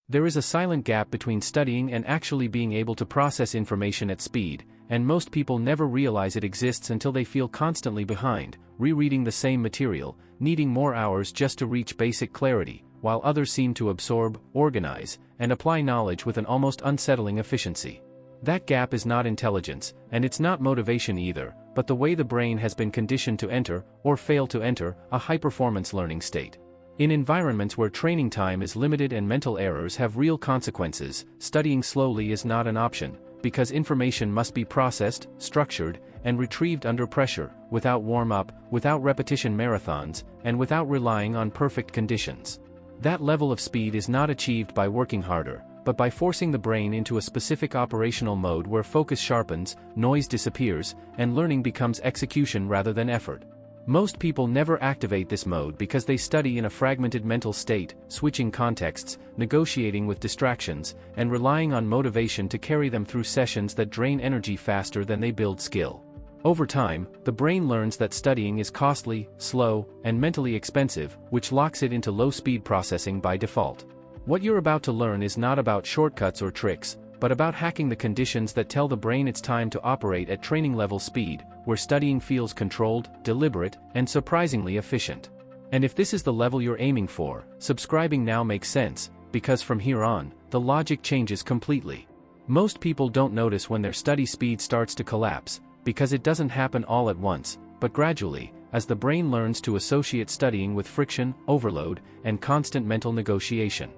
There is a silent gap between studying and actually being able to process information at speed, and most people never realize it exists until they feel constantly behind, rereading the same material, needing more hours just to reach basic clarity, while others seem to absorb, organize, and apply knowledge with an almost unsettling efficiency. That gap is not intelligence, and it's not motivation either, but the way the brain has been conditioned to enter, or fail to enter, a high-performance learning state. In environments where training time is limited and mental errors have real consequences, studying slowly is not an option, because information must be processed, structured, and retrieved under pressure, without warm-up, without repetition marathons, and without relying on perfect conditions. That level of speed is not achieved by working harder, but by forcing the brain into a specific operational mode where focus sharpens, noise disappears, and learning becomes execution rather than effort. Most people never activate this mode because they study in a fragmented mental state, switching contexts, negotiating with distractions, and relying on motivation to carry them through sessions that drain energy faster than they build skill. Over time, the brain learns that studying is costly, slow, and mentally expensive, which locks it into low-speed processing by default. What you're about to learn is not about shortcuts or tricks, but about hacking the conditions that tell the brain it's time to operate at training-level speed, where studying feels controlled, deliberate, and surprisingly efficient. And if this is the level you're aiming for, subscribing now makes sense, because from here on, the logic changes completely. Most people don't notice when their study speed starts to collapse, because it doesn't happen all at once, but gradually, as the brain learns to associate studying with friction, overload, and constant mental negotiation.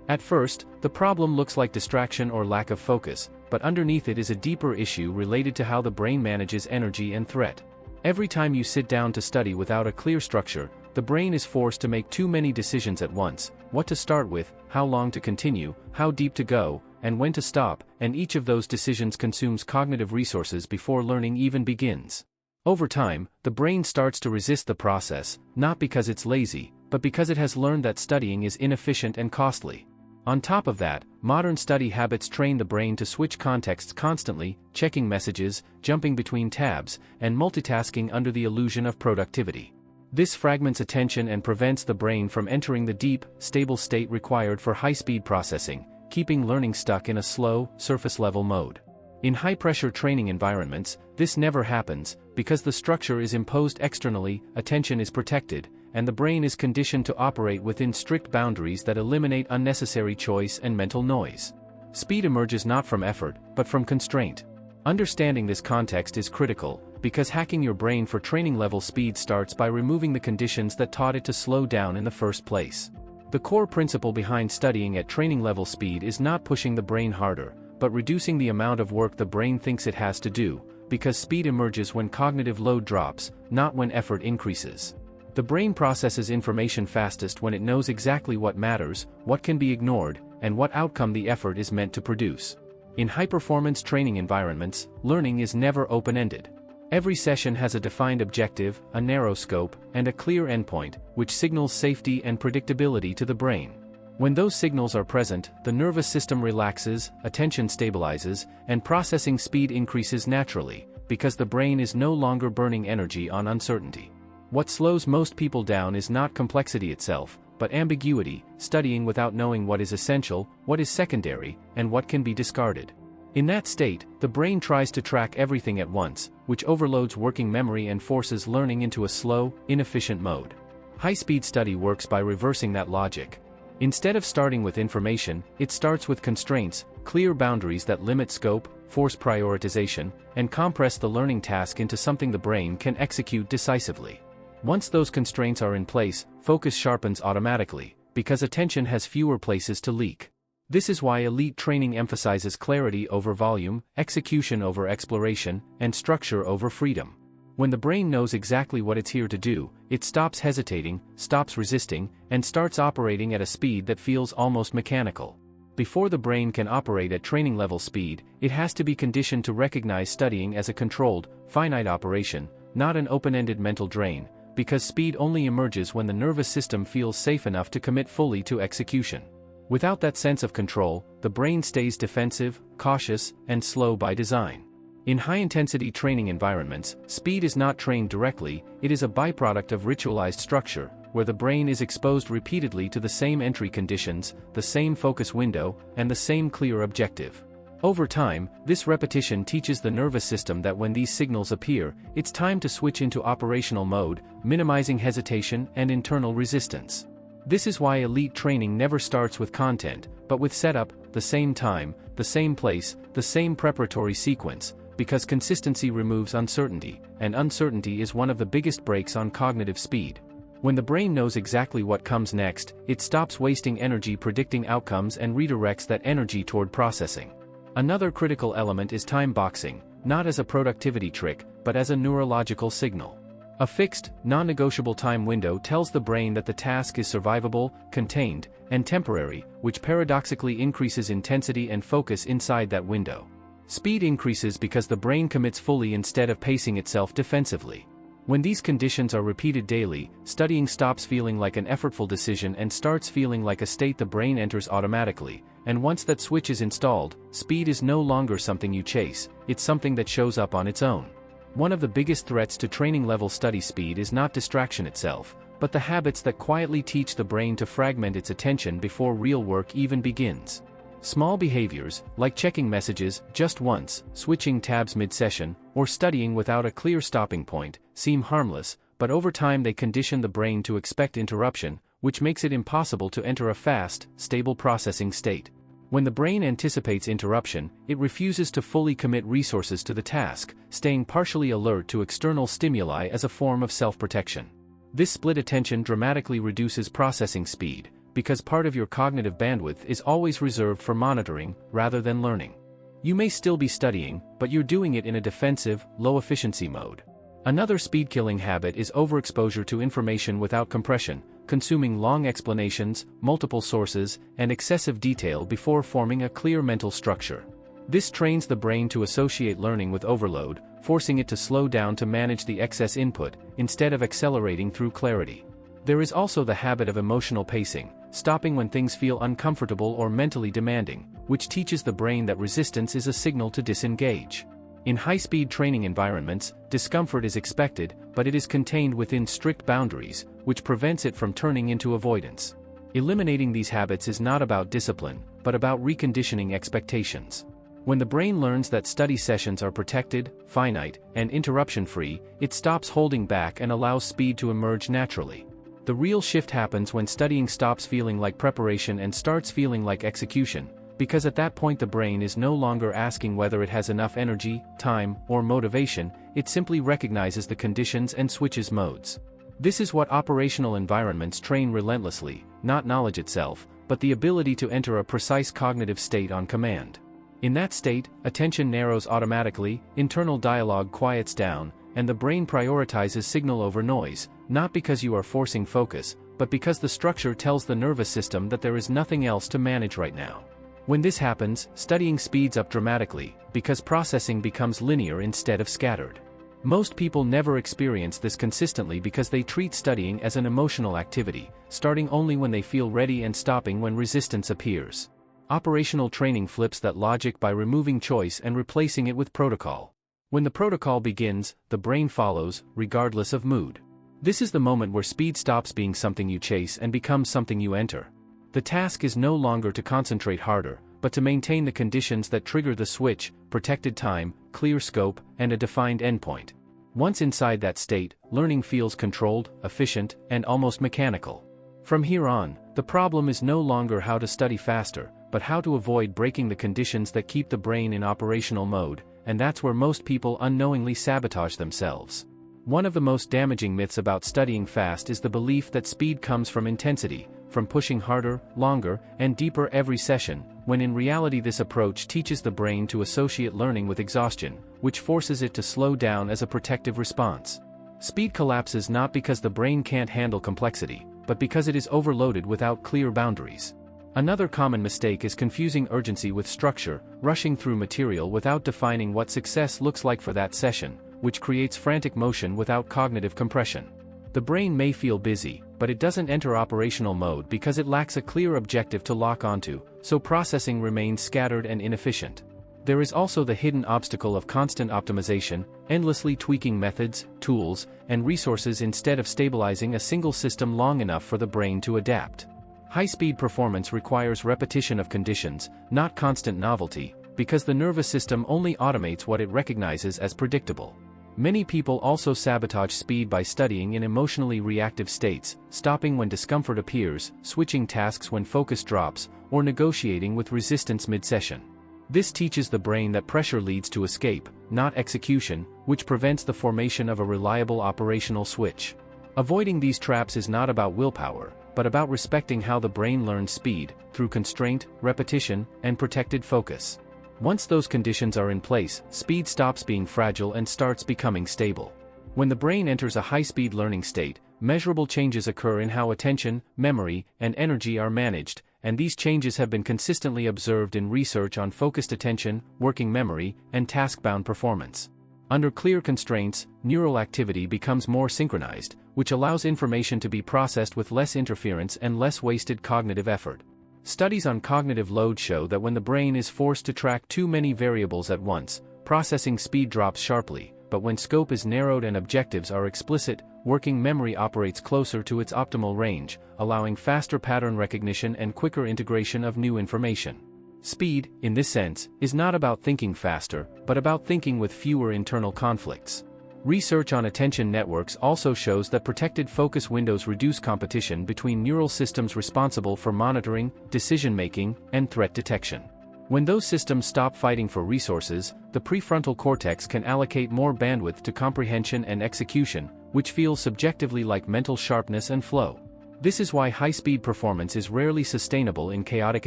At first, the problem looks like distraction or lack of focus, but underneath it is a deeper issue related to how the brain manages energy and threat. Every time you sit down to study without a clear structure, the brain is forced to make too many decisions at once: what to start with, how long to continue, how deep to go, and when to stop, and each of those decisions consumes cognitive resources before learning even begins. Over time, the brain starts to resist the process, not because it's lazy, but because it has learned that studying is inefficient and costly. On top of that, modern study habits train the brain to switch contexts constantly, checking messages, jumping between tabs, and multitasking under the illusion of productivity. This fragments attention and prevents the brain from entering the deep, stable state required for high-speed processing, keeping learning stuck in a slow, surface-level mode. In high-pressure training environments, this never happens, because the structure is imposed externally, attention is protected, and the brain is conditioned to operate within strict boundaries that eliminate unnecessary choice and mental noise. Speed emerges not from effort, but from constraint. Understanding this context is critical, because hacking your brain for training-level speed starts by removing the conditions that taught it to slow down in the first place. The core principle behind studying at training-level speed is not pushing the brain harder, but reducing the amount of work the brain thinks it has to do, because speed emerges when cognitive load drops, not when effort increases. The brain processes information fastest when it knows exactly what matters, what can be ignored, and what outcome the effort is meant to produce. In high-performance training environments, learning is never open-ended. Every session has a defined objective, a narrow scope, and a clear endpoint, which signals safety and predictability to the brain. When those signals are present, the nervous system relaxes, attention stabilizes, and processing speed increases naturally, because the brain is no longer burning energy on uncertainty. What slows most people down is not complexity itself, but ambiguity, studying without knowing what is essential, what is secondary, and what can be discarded. In that state, the brain tries to track everything at once, which overloads working memory and forces learning into a slow, inefficient mode. High-speed study works by reversing that logic. Instead of starting with information, it starts with constraints, clear boundaries that limit scope, force prioritization, and compress the learning task into something the brain can execute decisively. Once those constraints are in place, focus sharpens automatically, because attention has fewer places to leak. This is why elite training emphasizes clarity over volume, execution over exploration, and structure over freedom. When the brain knows exactly what it's here to do, it stops hesitating, stops resisting, and starts operating at a speed that feels almost mechanical. Before the brain can operate at training-level speed, it has to be conditioned to recognize studying as a controlled, finite operation, not an open-ended mental drain, because speed only emerges when the nervous system feels safe enough to commit fully to execution. Without that sense of control, the brain stays defensive, cautious, and slow by design. In high-intensity training environments, speed is not trained directly, it is a byproduct of ritualized structure, where the brain is exposed repeatedly to the same entry conditions, the same focus window, and the same clear objective. Over time, this repetition teaches the nervous system that when these signals appear, it's time to switch into operational mode, minimizing hesitation and internal resistance. This is why elite training never starts with content, but with setup, the same time, the same place, the same preparatory sequence, because consistency removes uncertainty, and uncertainty is one of the biggest brakes on cognitive speed. When the brain knows exactly what comes next, it stops wasting energy predicting outcomes and redirects that energy toward processing. Another critical element is time boxing, not as a productivity trick, but as a neurological signal. A fixed, non-negotiable time window tells the brain that the task is survivable, contained, and temporary, which paradoxically increases intensity and focus inside that window. Speed increases because the brain commits fully instead of pacing itself defensively. When these conditions are repeated daily, studying stops feeling like an effortful decision and starts feeling like a state the brain enters automatically, and once that switch is installed, speed is no longer something you chase, it's something that shows up on its own. One of the biggest threats to training-level study speed is not distraction itself, but the habits that quietly teach the brain to fragment its attention before real work even begins. Small behaviors, like checking messages just once, switching tabs mid-session, or studying without a clear stopping point, seem harmless, but over time they condition the brain to expect interruption, which makes it impossible to enter a fast, stable processing state. When the brain anticipates interruption, it refuses to fully commit resources to the task, staying partially alert to external stimuli as a form of self-protection. This split attention dramatically reduces processing speed, because part of your cognitive bandwidth is always reserved for monitoring, rather than learning. You may still be studying, but you're doing it in a defensive, low-efficiency mode. Another speed-killing habit is overexposure to information without compression, consuming long explanations, multiple sources, and excessive detail before forming a clear mental structure. This trains the brain to associate learning with overload, forcing it to slow down to manage the excess input, instead of accelerating through clarity. There is also the habit of emotional pacing, stopping when things feel uncomfortable or mentally demanding, which teaches the brain that resistance is a signal to disengage. In high-speed training environments, discomfort is expected, but it is contained within strict boundaries, which prevents it from turning into avoidance. Eliminating these habits is not about discipline, but about reconditioning expectations. When the brain learns that study sessions are protected, finite, and interruption-free, it stops holding back and allows speed to emerge naturally. The real shift happens when studying stops feeling like preparation and starts feeling like execution, because at that point the brain is no longer asking whether it has enough energy, time, or motivation, it simply recognizes the conditions and switches modes. This is what operational environments train relentlessly, not knowledge itself, but the ability to enter a precise cognitive state on command. In that state, attention narrows automatically, internal dialogue quiets down, and the brain prioritizes signal over noise, not because you are forcing focus, but because the structure tells the nervous system that there is nothing else to manage right now. When this happens, studying speeds up dramatically, because processing becomes linear instead of scattered. Most people never experience this consistently because they treat studying as an emotional activity, starting only when they feel ready and stopping when resistance appears. Operational training flips that logic by removing choice and replacing it with protocol. When the protocol begins, the brain follows, regardless of mood. This is the moment where speed stops being something you chase and becomes something you enter. The task is no longer to concentrate harder, but to maintain the conditions that trigger the switch: protected time, clear scope, and a defined endpoint. Once inside that state, learning feels controlled, efficient, and almost mechanical. From here on, the problem is no longer how to study faster, but how to avoid breaking the conditions that keep the brain in operational mode, and that's where most people unknowingly sabotage themselves. One of the most damaging myths about studying fast is the belief that speed comes from intensity, from pushing harder, longer, and deeper every session, when in reality this approach teaches the brain to associate learning with exhaustion, which forces it to slow down as a protective response. Speed collapses not because the brain can't handle complexity, but because it is overloaded without clear boundaries. Another common mistake is confusing urgency with structure, rushing through material without defining what success looks like for that session, which creates frantic motion without cognitive compression. The brain may feel busy, but it doesn't enter operational mode because it lacks a clear objective to lock onto, so processing remains scattered and inefficient. There is also the hidden obstacle of constant optimization, endlessly tweaking methods, tools, and resources instead of stabilizing a single system long enough for the brain to adapt. High-speed performance requires repetition of conditions, not constant novelty, because the nervous system only automates what it recognizes as predictable. Many people also sabotage speed by studying in emotionally reactive states, stopping when discomfort appears, switching tasks when focus drops, or negotiating with resistance mid-session. This teaches the brain that pressure leads to escape, not execution, which prevents the formation of a reliable operational switch. Avoiding these traps is not about willpower, but about respecting how the brain learns speed, through constraint, repetition, and protected focus. Once those conditions are in place, speed stops being fragile and starts becoming stable. When the brain enters a high-speed learning state, measurable changes occur in how attention, memory, and energy are managed, and these changes have been consistently observed in research on focused attention, working memory, and task-bound performance. Under clear constraints, neural activity becomes more synchronized, which allows information to be processed with less interference and less wasted cognitive effort. Studies on cognitive load show that when the brain is forced to track too many variables at once, processing speed drops sharply, but when scope is narrowed and objectives are explicit, working memory operates closer to its optimal range, allowing faster pattern recognition and quicker integration of new information. Speed, in this sense, is not about thinking faster, but about thinking with fewer internal conflicts. Research on attention networks also shows that protected focus windows reduce competition between neural systems responsible for monitoring, decision-making, and threat detection. When those systems stop fighting for resources, the prefrontal cortex can allocate more bandwidth to comprehension and execution, which feels subjectively like mental sharpness and flow. This is why high-speed performance is rarely sustainable in chaotic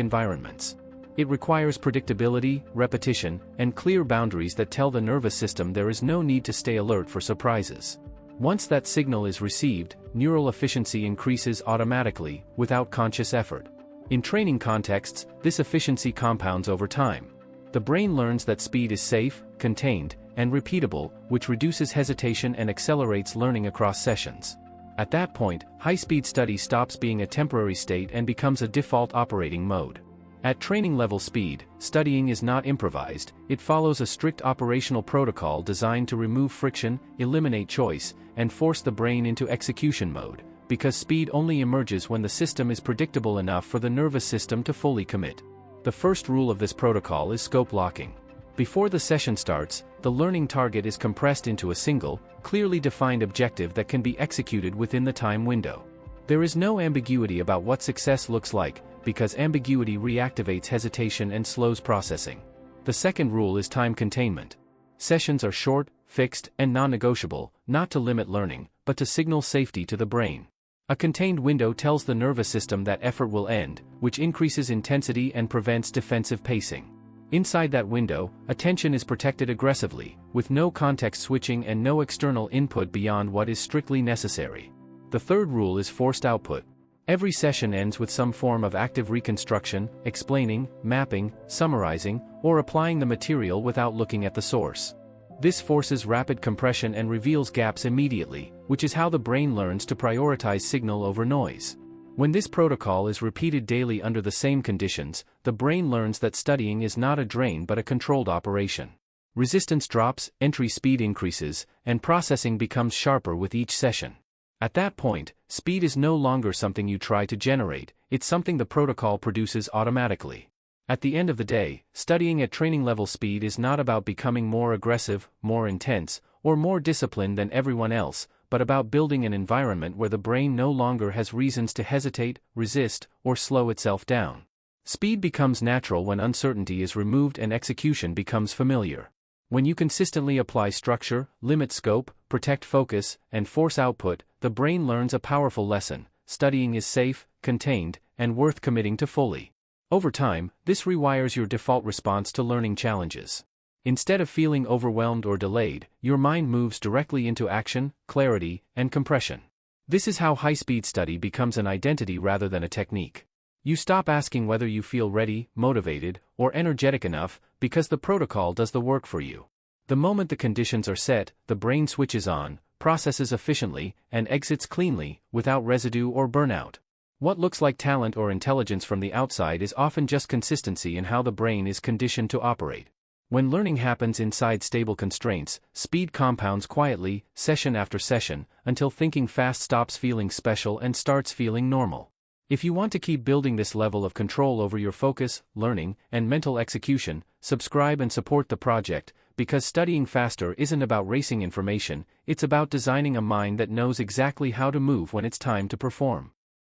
environments. It requires predictability, repetition, and clear boundaries that tell the nervous system there is no need to stay alert for surprises. Once that signal is received, neural efficiency increases automatically, without conscious effort. In training contexts, this efficiency compounds over time. The brain learns that speed is safe, contained, and repeatable, which reduces hesitation and accelerates learning across sessions. At that point, high-speed study stops being a temporary state and becomes a default operating mode. At training-level speed, studying is not improvised, it follows a strict operational protocol designed to remove friction, eliminate choice, and force the brain into execution mode, because speed only emerges when the system is predictable enough for the nervous system to fully commit. The first rule of this protocol is scope locking. Before the session starts, the learning target is compressed into a single, clearly defined objective that can be executed within the time window. There is no ambiguity about what success looks like, because ambiguity reactivates hesitation and slows processing. The second rule is time containment. Sessions are short, fixed, and non-negotiable, not to limit learning, but to signal safety to the brain. A contained window tells the nervous system that effort will end, which increases intensity and prevents defensive pacing. Inside that window, attention is protected aggressively, with no context switching and no external input beyond what is strictly necessary. The third rule is forced output. Every session ends with some form of active reconstruction, explaining, mapping, summarizing, or applying the material without looking at the source. This forces rapid compression and reveals gaps immediately, which is how the brain learns to prioritize signal over noise. When this protocol is repeated daily under the same conditions, the brain learns that studying is not a drain but a controlled operation. Resistance drops, entry speed increases, and processing becomes sharper with each session. At that point, speed is no longer something you try to generate, it's something the protocol produces automatically. At the end of the day, studying at training level speed is not about becoming more aggressive, more intense, or more disciplined than everyone else, but about building an environment where the brain no longer has reasons to hesitate, resist, or slow itself down. Speed becomes natural when uncertainty is removed and execution becomes familiar. When you consistently apply structure, limit scope, protect focus, and force output, the brain learns a powerful lesson: studying is safe, contained, and worth committing to fully. Over time, this rewires your default response to learning challenges. Instead of feeling overwhelmed or delayed, your mind moves directly into action, clarity, and compression. This is how high-speed study becomes an identity rather than a technique. You stop asking whether you feel ready, motivated, or energetic enough, because the protocol does the work for you. The moment the conditions are set, the brain switches on, processes efficiently, and exits cleanly, without residue or burnout. What looks like talent or intelligence from the outside is often just consistency in how the brain is conditioned to operate. When learning happens inside stable constraints, speed compounds quietly, session after session, until thinking fast stops feeling special and starts feeling normal. If you want to keep building this level of control over your focus, learning, and mental execution, subscribe and support the project, because studying faster isn't about racing information, it's about designing a mind that knows exactly how to move when it's time to perform.